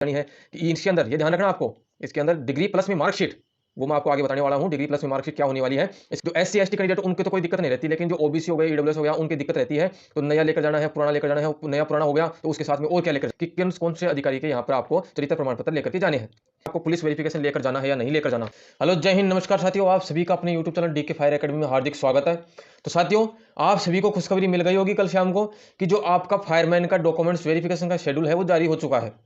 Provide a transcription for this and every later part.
करनी है कि इसके अंदर ये ध्यान रखना आपको, इसके अंदर डिग्री प्लस में मार्कशीट, वो मैं आपको आगे बताने वाला हूँ। डिग्री प्लस में मार्कशीट क्या होने वाली है। इस जो एससी एसटी कैंडिडेट उनके तो कोई दिक्कत नहीं रहती, लेकिन जो ओबीसी हो गए, ईडब्ल्यूएस हो गया, उनकी दिक्कत रहती है। तो नया लेकर जाना है, पुराना लेकर जाना है, नया पुराना हो गया तो उसके साथ में और क्या लेकर कि किन कौन से अधिकारी के यहाँ पर आपको चरित्र प्रमाण पत्र लेकर के जाने हैं, आपको पुलिस वेरिफिकेशन लेकर जाना है या नहीं लेकर जाना। हेलो, जय हिंद, नमस्कार साथियों, आप सभी का अपने YouTube channel DK fire academy में हार्दिक स्वागत है। तो साथियों, आप सभी को खुशखबरी मिल गई होगी कल शाम को कि जो आपका फायरमैन का डॉक्यूमेंट्स वेरिफिकेशन का शेड्यूल है वो जारी हो चुका है।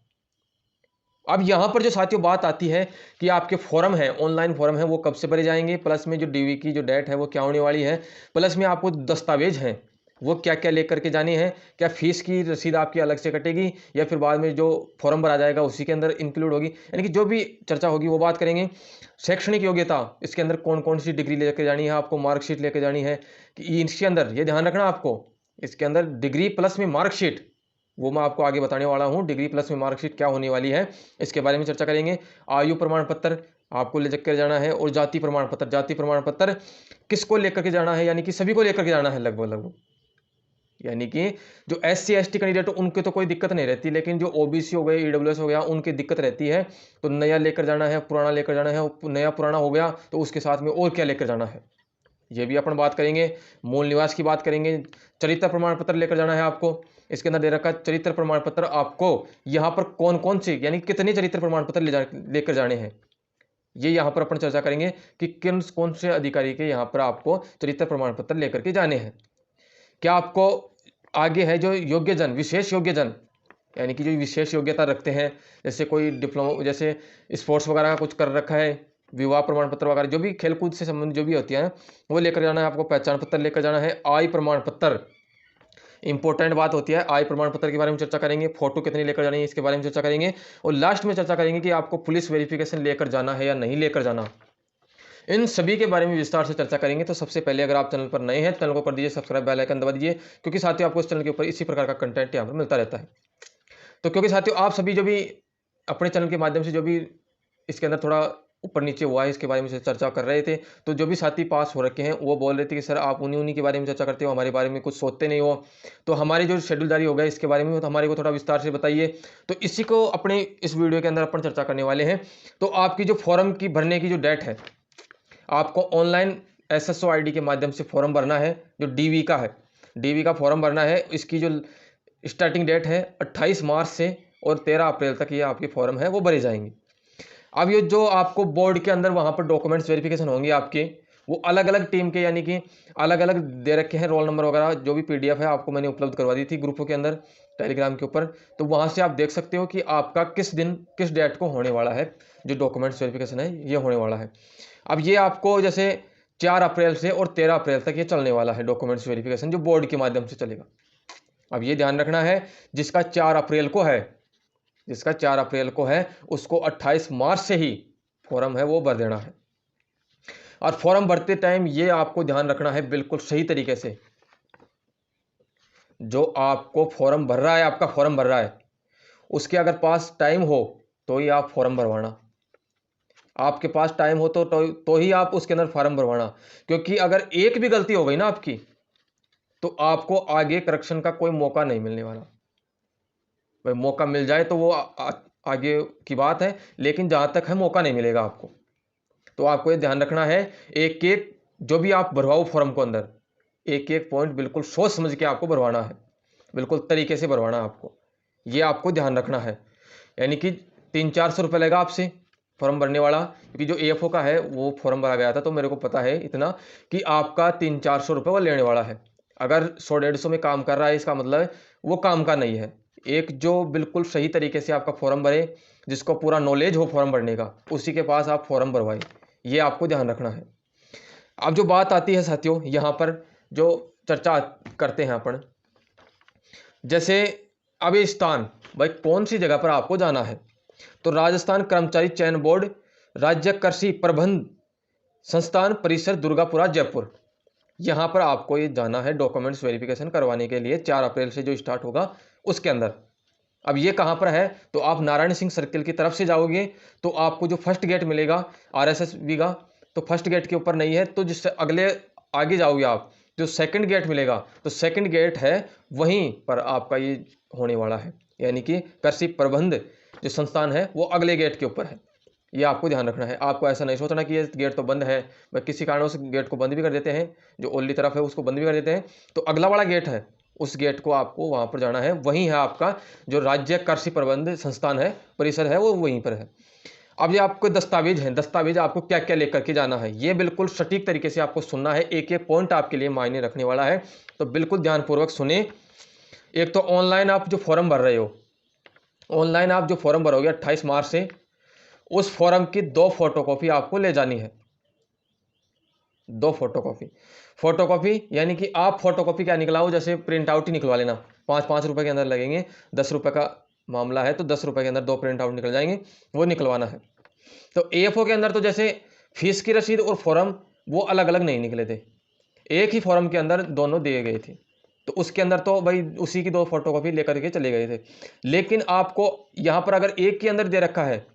अब यहां पर जो साथियों बात आती है कि आपके फॉर्म है, ऑनलाइन फॉर्म है, वो कब से भरे जाएंगे, प्लस में जो डीवी की जो डेट है वो क्या होने वाली है, प्लस में आपको दस्तावेज हैं वो क्या क्या लेकर के जाने हैं, क्या फीस की रसीद आपकी अलग से कटेगी या फिर बाद में जो फॉर्म भरा जाएगा उसी के अंदर इंक्लूड होगी, यानी कि जो भी चर्चा होगी वो बात करेंगे। शैक्षणिक योग्यता, इसके अंदर कौन कौन सी डिग्री लेकर जानी है, आपको मार्कशीट लेकर जानी है कि इसके अंदर ये ध्यान रखना आपको, इसके अंदर डिग्री प्लस में मार्कशीट, वो मैं आपको आगे बताने वाला हूं। डिग्री प्लस में मार्कशीट क्या होने वाली है इसके बारे में चर्चा करेंगे। आयु प्रमाण पत्र आपको ले कर जाना है, और जाति प्रमाण पत्र, जाति प्रमाण पत्र किसको लेकर के जाना है, यानी कि सभी को लेकर के जाना है लगभग लगभग, यानी कि जो एससी एसटी कैंडिडेट उनके तो कोई दिक्कत नहीं रहती, लेकिन जो ओबीसी हो गए, ईडब्ल्यूएस हो गया, उनकी दिक्कत रहती है। तो नया लेकर जाना है, पुराना लेकर जाना है, नया पुराना हो गया तो उसके साथ में और क्या लेकर जाना है ये भी अपन बात करेंगे। मूल निवास की बात करेंगे। चरित्र प्रमाण पत्र लेकर जाना है आपको, इसके अंदर दे रखा है चरित्र प्रमाण पत्र आपको यहाँ पर कौन कौन से यानी कितने चरित्र प्रमाण पत्र लेकर जाने हैं, ये यहाँ पर अपन चर्चा करेंगे कि किन कौन से अधिकारी के यहाँ पर आपको चरित्र प्रमाण पत्र लेकर के जाने हैं। क्या आपको आगे है जो योग्यजन, विशेष योग्यजन, यानी कि जो विशेष योग्यता रखते हैं, जैसे कोई डिप्लोमा, जैसे स्पोर्ट्स वगैरह का कुछ कर रखा है, विवाह प्रमाण पत्र वगैरह, जो भी खेलकूद से संबंधित जो भी होती है वो लेकर जाना है आपको। पहचान पत्र लेकर जाना है। आय प्रमाण पत्र, इंपॉर्टेंट बात होती है, आय प्रमाण पत्र के बारे में चर्चा करेंगे। फोटो कितनी लेकर जानी है इसके बारे में चर्चा करेंगे, और लास्ट में चर्चा करेंगे कि आपको पुलिस वेरिफिकेशन लेकर जाना है या नहीं लेकर जाना। इन सभी के बारे में विस्तार से चर्चा करेंगे। तो सबसे पहले अगर आप चैनल पर नए हैं, चैनल को कर दीजिए सब्सक्राइब, बेल आइकन दबा दीजिए, क्योंकि साथियों आपको इस चैनल के ऊपर इसी प्रकार का कंटेंट यहाँ पर मिलता रहता है। तो क्योंकि साथियों आप सभी जो भी अपने चैनल के माध्यम से जो भी इसके अंदर थोड़ा ऊपर नीचे हुआ है इसके बारे में से चर्चा कर रहे थे, तो जो भी साथी पास हो रखे हैं वो बोल रहे थे कि सर आप उन्हीं के बारे में चर्चा करते हो, हमारे बारे में कुछ सोचते नहीं हो। तो हमारी जो शेड्यूल जारी हो गया इसके बारे में तो हमारे को थोड़ा विस्तार से बताइए। तो इसी को अपने इस वीडियो के अंदर अपन चर्चा करने वाले हैं। तो आपकी जो फॉर्म की भरने की जो डेट है, आपको ऑनलाइन एसएसओ आईडी के माध्यम से फॉर्म भरना है। जो डीवी का है, डीवी का फॉर्म भरना है। इसकी जो स्टार्टिंग डेट है 28 मार्च से, और 13 अप्रैल तक ये आपके फॉर्म है वो भरे जाएंगे। अब ये जो आपको बोर्ड के अंदर वहाँ पर डॉक्यूमेंट्स वेरिफिकेशन होंगे आपके, वो अलग अलग टीम के, यानी कि अलग अलग दे रखे हैं रोल नंबर वगैरह, जो भी पीडीएफ है आपको मैंने उपलब्ध करवा दी थी ग्रुपों के अंदर, टेलीग्राम के ऊपर। तो वहाँ से आप देख सकते हो कि आपका किस दिन किस डेट को होने वाला है जो डॉक्यूमेंट्स वेरिफिकेशन है ये होने वाला है। अब ये आपको जैसे 4 अप्रैल से और 13 अप्रैल तक ये चलने वाला है डॉक्यूमेंट्स वेरिफिकेशन, जो बोर्ड के माध्यम से चलेगा। अब ये ध्यान रखना है, जिसका 4 अप्रैल को है, जिसका 4 अप्रैल को है उसको 28 मार्च से ही फॉर्म है वो भर देना है। और फॉर्म भरते टाइम ये आपको ध्यान रखना है बिल्कुल सही तरीके से, जो आपको फॉर्म भर रहा है, आपका फॉर्म भर रहा है, उसके अगर पास टाइम हो तो ही आप फॉर्म भरवाना। आपके पास टाइम हो तो ही आप उसके अंदर फॉर्म भरवाना, क्योंकि अगर एक भी गलती हो गई ना आपकी, तो आपको आगे करेक्शन का कोई मौका नहीं मिलने वाला। भाई मौका मिल जाए तो वो आगे की बात है, लेकिन जहां तक है मौका नहीं मिलेगा आपको। तो आपको ये ध्यान रखना है, एक एक जो भी आप भरवाओ फॉर्म को अंदर, एक एक पॉइंट बिल्कुल सोच समझ के आपको भरवाना है, बिल्कुल तरीके से भरवाना है आपको, ये आपको ध्यान रखना है। यानी कि 300-400 रुपये लगेगा आपसे फॉर्म भरने वाला, क्योंकि जो एएफओ का है वो फॉर्म भरा गया था, तो मेरे को पता है इतना कि आपका 300-400 रुपये वो लेने वाला है। अगर 100-150 में काम कर रहा है इसका मतलब वो काम का नहीं है। एक जो बिल्कुल सही तरीके से आपका फॉर्म भरे, जिसको पूरा नॉलेज हो फॉर्म भरने का, उसी के पास आप फॉर्म भरवाएं, ये आपको ध्यान रखना है। अब जो बात आती है साथियों, यहाँ पर जो चर्चा करते हैं अपन, जैसे अब ये स्थान, भाई कौन सी जगह पर आपको जाना है, तो राजस्थान कर्मचारी चयन बोर्ड, राज्य कृषि प्रबंध संस्थान परिसर, दुर्गापुरा, जयपुर, यहाँ पर आपको ये जाना है डॉक्यूमेंट्स वेरिफिकेशन करवाने के लिए। 4 अप्रैल से जो स्टार्ट होगा उसके अंदर। अब ये कहाँ पर है, तो आप नारायण सिंह सर्किल की तरफ से जाओगे तो आपको जो फर्स्ट गेट मिलेगा आरएसएसबी का, तो फर्स्ट गेट के ऊपर नहीं है, तो जिससे अगले आगे जाओगे आप, जो सेकंड गेट मिलेगा, तो सेकंड गेट है वहीं पर आपका ये होने वाला है, यानी कि कृषि प्रबंध जो संस्थान है वो अगले गेट के ऊपर है। ये आपको ध्यान रखना है। आपको ऐसा नहीं सोचना कि ये गेट तो बंद है, वह किसी कारण उस गेट को बंद भी कर देते हैं, जो ओल्ली तरफ है उसको बंद भी कर देते हैं, तो अगला वाला गेट है उस गेट को आपको वहाँ पर जाना है। वहीं है आपका जो राज्य कृषि प्रबंध संस्थान है, परिसर है, वो वहीं पर है। अब ये आपको दस्तावेज हैं, दस्तावेज आपको क्या क्या लेकर के जाना है, ये बिल्कुल सटीक तरीके से आपको सुनना है। एक एक पॉइंट आपके लिए मायने रखने वाला है, तो बिल्कुल ध्यानपूर्वक सुने। एक तो ऑनलाइन आप जो फॉर्म भर रहे हो, ऑनलाइन आप जो फॉर्म भरोगे 28 मार्च से, उस फॉर्म की 2 फोटोकॉपी आपको ले जानी है। 2 फोटोकॉपी। फोटोकॉपी यानी कि आप फोटोकॉपी क्या निकलाओ, जैसे प्रिंट आउट ही निकलवा लेना। 5-5 रुपए के अंदर लगेंगे, 10 रुपए का मामला है तो 10 रुपए के अंदर 2 प्रिंट आउट निकल जाएंगे, वो निकलवाना है। तो एएफओ के अंदर तो जैसे फीस की रसीद और फॉर्म वो अलग अलग नहीं निकले थे, एक ही फॉर्म के अंदर दोनों दिए गए थे, तो उसके अंदर तो भाई उसी की 2 फोटोकॉपी लेकर के चले गए थे। लेकिन आपको यहाँ पर अगर एक के अंदर दे रखा है,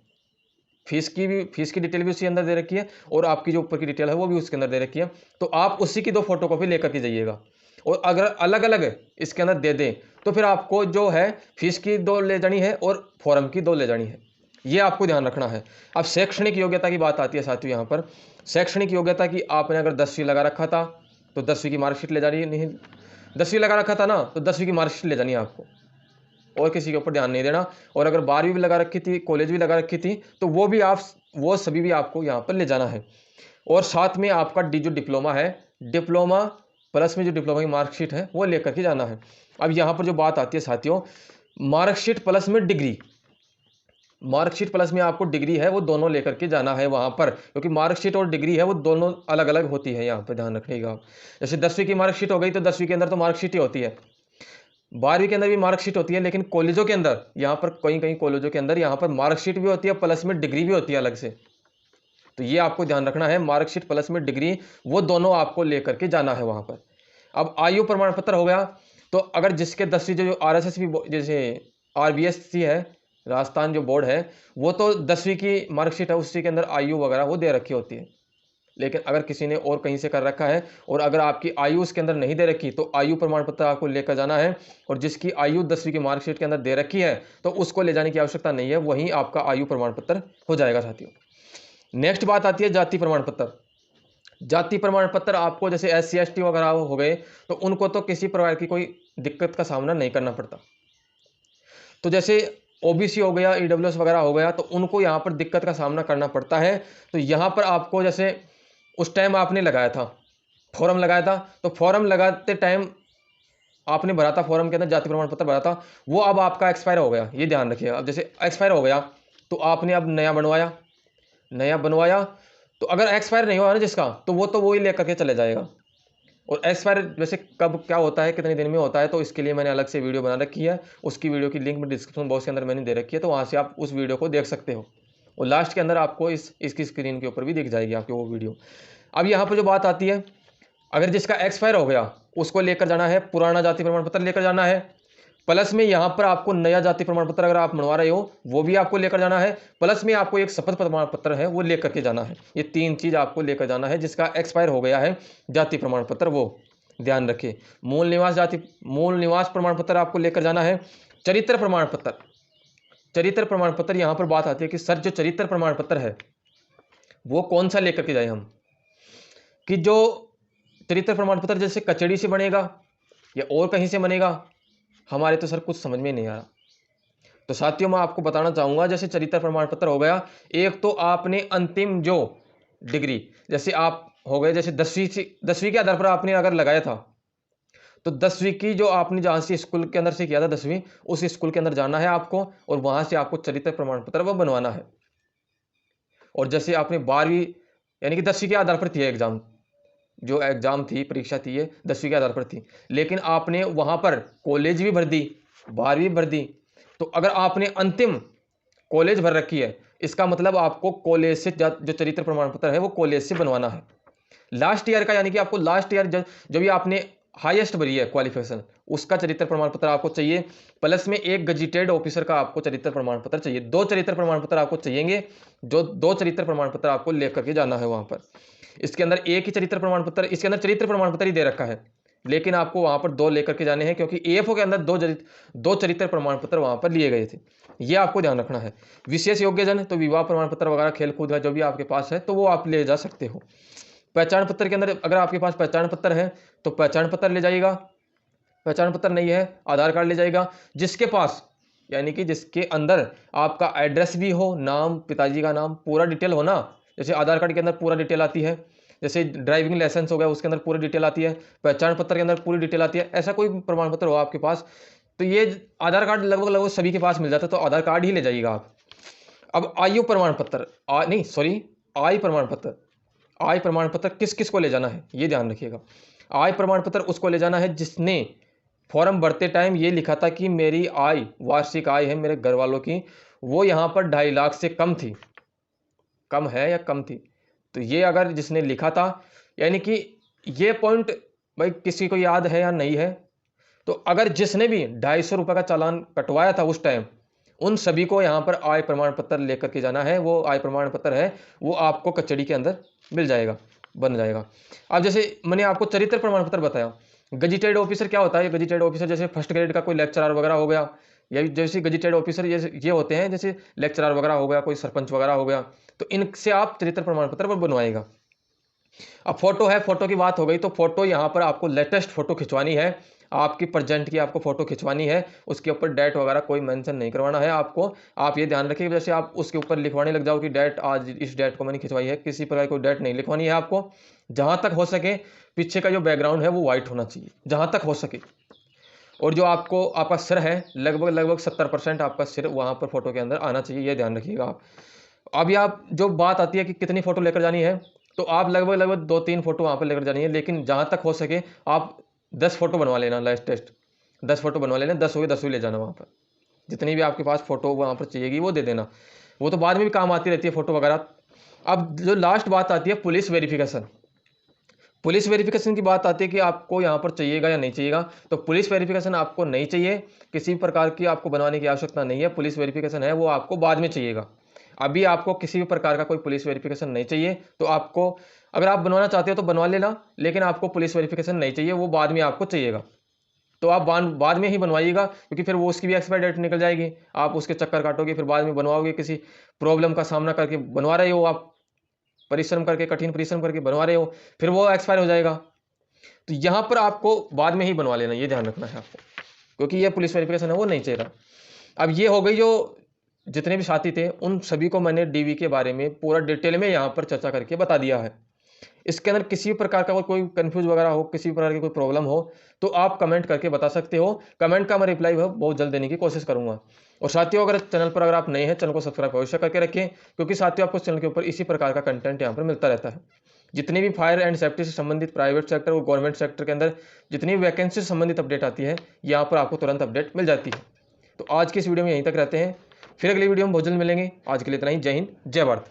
फीस की डिटेल भी उसके अंदर दे रखी है और आपकी जो ऊपर की डिटेल है वो भी उसके अंदर दे रखी है, तो आप उसी की 2 फोटोकॉपी लेकर के जाइएगा। और अगर अलग अलग इसके अंदर दे दें तो फिर आपको जो है फीस की 2 ले जानी है और फॉर्म की 2 ले जानी है, ये आपको ध्यान रखना है। अब शैक्षणिक योग्यता की बात आती है साथियों। यहाँ पर शैक्षणिक योग्यता की आपने अगर 10वीं लगा रखा था तो 10वीं की मार्कशीट ले जानी नहीं, 10वीं लगा रखा था ना तो 10वीं की मार्कशीट ले जानी है आपको, और किसी के ऊपर ध्यान नहीं देना। और अगर 12वीं भी लगा रखी थी, कॉलेज भी लगा रखी थी, तो वो सभी भी आपको यहाँ पर ले जाना है। और साथ में आपका जो डिप्लोमा है, डिप्लोमा प्लस में जो डिप्लोमा की मार्कशीट है वो लेकर के जाना है। अब यहाँ पर जो बात आती है साथियों, मार्कशीट प्लस में डिग्री, मार्कशीट प्लस में आपको डिग्री है वो दोनों लेकर के जाना है वहाँ पर, क्योंकि मार्कशीट और डिग्री है वो दोनों अलग अलग होती है, यहाँ पर ध्यान रखिएगा। जैसे 10वीं की मार्कशीट हो गई तो 10वीं के अंदर तो मार्कशीट ही होती है, 12वीं के अंदर भी मार्कशीट होती है, लेकिन कॉलेजों के अंदर यहाँ पर कहीं कहीं कॉलेजों के अंदर यहाँ पर मार्कशीट भी होती है प्लस में डिग्री भी होती है अलग से, तो ये आपको ध्यान रखना है। मार्कशीट प्लस में डिग्री वो दोनों आपको लेकर के जाना है वहाँ पर। अब आयु प्रमाण पत्र हो गया, तो अगर जिसके 10वीं जो आरएसएस भी जैसे आरबीएससी है, राजस्थान जो बोर्ड है, वो तो 10वीं की मार्कशीट है उसी के अंदर आयु वगैरह वो दे रखी होती है। लेकिन अगर किसी ने और कहीं से कर रखा है और अगर आपकी आयु उसके अंदर नहीं दे रखी तो आयु प्रमाण पत्र आपको लेकर जाना है, और जिसकी आयु 10वीं की मार्कशीट के अंदर दे रखी है तो उसको ले जाने की आवश्यकता नहीं है, वहीं आपका आयु प्रमाण पत्र हो जाएगा साथियों। नेक्स्ट बात आती है जाति प्रमाण पत्र। जाति प्रमाण पत्र आपको जैसे SC ST वगैरह हो गए तो उनको तो किसी प्रकार की कोई दिक्कत का सामना नहीं करना पड़ता। तो जैसे OBC हो गया, EWS वगैरह हो गया, तो उनको यहाँ पर दिक्कत का सामना करना पड़ता है। तो यहाँ पर आपको जैसे उस टाइम आपने लगाया था, फॉर्म लगाया था, तो फॉर्म लगाते टाइम आपने भरा था, फॉर्म के अंदर जाति प्रमाण पत्र भरा था, वो अब आपका एक्सपायर हो गया, ये ध्यान रखिएगा। अब जैसे एक्सपायर हो गया तो आपने अब नया बनवाया, तो अगर एक्सपायर नहीं हुआ ना जिसका, तो वो वही लेकर के चले जाएगा। और एक्सपायर वैसे कब क्या होता है, कितने दिन में होता है, तो इसके लिए मैंने अलग से वीडियो बना रखी है, उसकी वीडियो की लिंक में डिस्क्रिप्शन बॉक्स के अंदर मैंने दे रखी है, तो वहाँ से आप उस वीडियो को देख सकते हो, और लास्ट के अंदर आपको इसकी स्क्रीन के ऊपर भी दिख जाएगी आपकी वो वीडियो। अब यहाँ पर जो बात आती है, अगर जिसका एक्सपायर हो गया उसको लेकर जाना है, पुराना जाति प्रमाण पत्र लेकर जाना है, प्लस में यहाँ पर आपको नया जाति प्रमाण पत्र अगर आप बनवा रहे हो वो भी आपको लेकर जाना है, प्लस में आपको एक शपथ प्रमाण पत्र है वो लेकर के जाना है। ये 3 चीज़ आपको लेकर जाना है। जिसका एक्सपायर हो गया है जाति प्रमाण पत्र वो ध्यान रखिए। मूल निवास प्रमाण पत्र आपको लेकर जाना है। चरित्र प्रमाण पत्र यहाँ पर बात आती है कि सर जो चरित्र प्रमाण पत्र है वो कौन सा लेकर के जाए हम, कि जो चरित्र प्रमाण पत्र जैसे कचहरी से बनेगा या और कहीं से बनेगा, हमारे तो सर कुछ समझ में नहीं आ रहा। तो साथियों मैं आपको बताना चाहूँगा, जैसे चरित्र प्रमाण पत्र हो गया, एक तो आपने अंतिम जो डिग्री जैसे आप हो गए, जैसे 10वीं के आधार पर आपने अगर लगाया था, तो 10वीं की जो आपने जहाँ से स्कूल के अंदर से किया था 10वीं, उस स्कूल के अंदर जाना है आपको और वहाँ से आपको चरित्र प्रमाण पत्र वो बनवाना है। और जैसे आपने 12वीं यानी कि 10वीं के आधार पर थी एग्जाम, जो एग्जाम थी परीक्षा थी ये 10वीं के आधार पर थी, लेकिन आपने वहाँ पर कॉलेज भी भर दी, 12वीं भर दी, तो अगर आपने अंतिम कॉलेज भर रखी है, इसका मतलब आपको कॉलेज से जो चरित्र प्रमाण पत्र है वो कॉलेज से बनवाना है। लास्ट ईयर का यानी कि आपको लास्ट ईयर जो भी आपने हाईएस्ट भरी है क्वालिफिकेशन, उसका चरित्र प्रमाण पत्र आपको चाहिए, प्लस में एक गजेटेड ऑफिसर का आपको चरित्र प्रमाण पत्र चाहिए। 2 चरित्र प्रमाण पत्र आपको चाहिएंगे, जो 2 चरित्र प्रमाण पत्र आपको लेकर के जाना है वहाँ पर। इसके अंदर एक ही चरित्र प्रमाण पत्र, इसके अंदर चरित्र प्रमाण पत्र ही दे रखा है, लेकिन आपको वहाँ पर 2 लेकर के जाने हैं, क्योंकि एएफओ के अंदर 2 चरित्र प्रमाण पत्र वहाँ पर लिए गए थे। ये आपको ध्यान रखना है। विशेष योग्यजन तो विवाह प्रमाण पत्र वगैरह, खेल कूद है जो भी आपके पास है तो वो आप ले जा सकते हो। पहचान पत्र के अंदर अगर आपके पास पहचान पत्र है तो पहचान पत्र ले जाइएगा, पहचान पत्र नहीं है आधार कार्ड ले जाएगा। जिसके पास यानी कि जिसके अंदर आपका एड्रेस भी हो, नाम, पिताजी का नाम, पूरा डिटेल हो ना, जैसे आधार कार्ड के अंदर पूरा डिटेल आती है, जैसे ड्राइविंग लाइसेंस हो गया उसके अंदर पूरी डिटेल आती है, पहचान पत्र के अंदर पूरी डिटेल आती है, ऐसा कोई प्रमाण पत्र हो आपके पास तो ये आधार कार्ड लगभग सभी के पास मिल जाता है, तो आधार कार्ड ही ले जाइएगा आप। अब आयु प्रमाण पत्र, नहीं सॉरी, आय प्रमाण पत्र, आय प्रमाण पत्र किस किस को ले जाना है ये ध्यान रखिएगा। आय प्रमाण पत्र उसको ले जाना है जिसने फॉर्म भरते टाइम ये लिखा था कि मेरी आय, वार्षिक आय है मेरे घर वालों की, वो यहाँ पर 2.5 लाख से कम थी, कम है या कम थी, तो ये अगर जिसने लिखा था, यानी कि ये पॉइंट भाई किसी को याद है या नहीं है, तो अगर जिसने भी 250 रुपये का चालान कटवाया था उस टाइम, उन सभी को यहाँ पर आय प्रमाण पत्र लेकर के जाना है। वो आय प्रमाण पत्र है वो आपको कचहरी के अंदर मिल जाएगा, बन जाएगा। अब जैसे मैंने आपको चरित्र प्रमाण पत्र बताया, गजिटेड ऑफिसर क्या होता है? गजिटेड ऑफिसर जैसे फर्स्ट ग्रेड का कोई लेक्चरर वगैरह हो गया, या जैसे गजिटेड ऑफिसर ये होते हैं, जैसे लेक्चरर वगैरह हो गया, कोई सरपंच वगैरह हो गया, तो इनसे आप चरित्र प्रमाण पत्र बनवाएगा। अब फोटो है, फोटो की बात हो गई, तो फोटो यहाँ पर आपको लेटेस्ट फोटो खिंचवानी है, आपकी प्रेजेंट की आपको फोटो खिंचवानी है, उसके ऊपर डेट वगैरह कोई मेंशन नहीं करवाना है आपको। आप ये ध्यान रखिए जैसे आप उसके ऊपर लिखवाने लग जाओ कि डेट आज इस डेट को मैंने खिंचवाई है, किसी प्रकार की कोई डेट नहीं लिखवानी है आपको। जहां तक हो सके पीछे का जो बैकग्राउंड है वो व्हाइट होना चाहिए, जहां तक हो सके। और जो आपको आपका सिर है लगभग 70% आपका सिर वहां पर फोटो के अंदर आना चाहिए, ये ध्यान रखिएगा आप। अभी आप जो बात आती है कि कितनी फोटो लेकर जानी है, तो आप लगभग 2-3 फोटो वहां पर लेकर जानी है, लेकिन जहां तक हो सके आप 10 फोटो बनवा लेना, लेटेस्ट 10 फोटो बनवा लेना, 10 हो गए 10 ही ले जाना वहाँ पर। जितनी भी आपके पास फोटो वहाँ पर चाहिएगी वो दे देना, वो तो बाद में भी काम आती रहती है फोटो वगैरह। अब जो लास्ट बात आती है पुलिस वेरिफिकेशन, पुलिस वेरिफिकेशन की बात आती है कि आपको यहाँ पर चाहिएगा या नहीं चाहिएगा, तो पुलिस वेरिफिकेशन आपको नहीं चाहिए, किसी प्रकार की आपको बनवाने की आवश्यकता नहीं है। पुलिस वेरिफिकेशन है वो आपको बाद में चाहिएगा, अभी आपको किसी भी प्रकार का कोई पुलिस वेरिफिकेशन नहीं चाहिए। तो आपको अगर आप बनवाना चाहते हो तो बनवा लेना, लेकिन आपको पुलिस वेरिफिकेशन नहीं चाहिए, वो बाद में आपको चाहिएगा, तो आप बाद में ही बनवाइएगा, क्योंकि फिर वो उसकी भी एक्सपायर डेट निकल जाएगी, आप उसके चक्कर काटोगे, फिर बाद में बनवाओगे, किसी प्रॉब्लम का सामना करके बनवा रहे हो आप, परिश्रम करके, कठिन परिश्रम करके बनवा रहे हो, फिर वो एक्सपायर हो जाएगा। तो यहाँ पर आपको बाद में ही बनवा लेना, ये ध्यान रखना है आपको, क्योंकि ये पुलिस वेरिफिकेशन है वो नहीं चाहिए। अब ये हो गई जो जितने भी साथी थे उन सभी को मैंने डीवी के बारे में पूरा डिटेल में यहाँ पर चर्चा करके बता दिया है। इसके अंदर किसी भी प्रकार का कोई कंफ्यूज वगैरह हो, किसी भी प्रकार की कोई प्रॉब्लम हो तो आप कमेंट करके बता सकते हो। कमेंट का मैं रिप्लाई बहुत जल्द देने की कोशिश करूंगा। और साथियों अगर चैनल पर अगर आप नए हैं, चैनल को सब्सक्राइब अवश्य करके रखें, क्योंकि साथियों आपको चैनल के ऊपर इसी प्रकार का कंटेंट यहाँ पर मिलता रहता है। जितनी भी फायर एंड सेफ्टी से संबंधित प्राइवेट सेक्टर और गवर्नमेंट सेक्टर के अंदर जितनी भी वैकेंसी से संबंधित अपडेट आती है, यहाँ पर आपको तुरंत अपडेट मिल जाती है। तो आज की इस वीडियो में यहीं तक रहते हैं, फिर अगली वीडियो में बहुत जल्द मिलेंगे। आज के लिए इतना ही। जय हिंद, जय भारत।